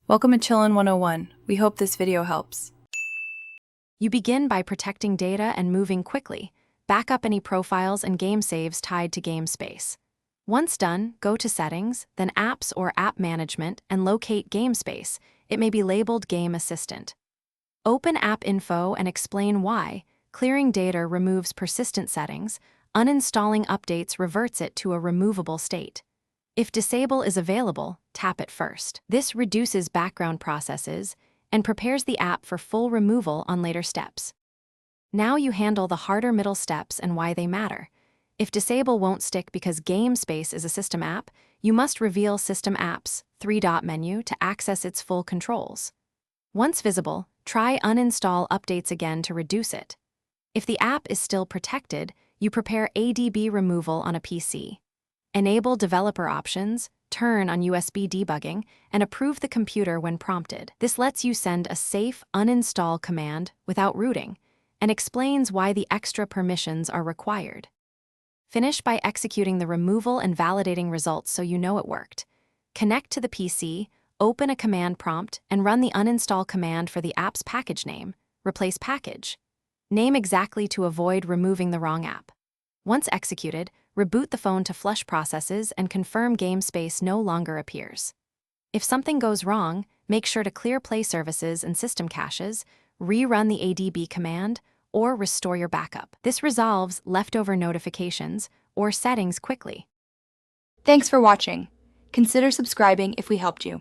Welcome to Chillin' 101. We hope this video helps. You begin by protecting data and moving quickly. Back up any profiles and game saves tied to game space. Once done, go to Settings, then Apps or App Management, and locate Game Space. It may be labeled Game Assistant. Open App Info and explain why. Clearing data removes persistent settings. Uninstalling updates reverts it to a removable state. If Disable is available, tap it first. This reduces background processes and prepares the app for full removal on later steps. Now you handle the harder middle steps and why they matter. If Disable won't stick because Game Space is a system app, you must reveal System Apps, 3-dot menu, to access its full controls. Once visible, try Uninstall Updates again to reduce it. If the app is still protected, you prepare ADB removal on a PC. Enable developer options, turn on USB debugging, and approve the computer when prompted. This lets you send a safe uninstall command without rooting, and explains why the extra permissions are required. Finish by executing the removal and validating results so you know it worked. Connect to the PC, open a command prompt, and run the uninstall command for the app's package name. Replace package. Name exactly to avoid removing the wrong app. Once executed, reboot the phone to flush processes and confirm game space no longer appears. If something goes wrong, make sure to clear Play services and system caches, rerun the ADB command, or restore your backup. This resolves leftover notifications or settings quickly. Thanks for watching. Consider subscribing if we helped you.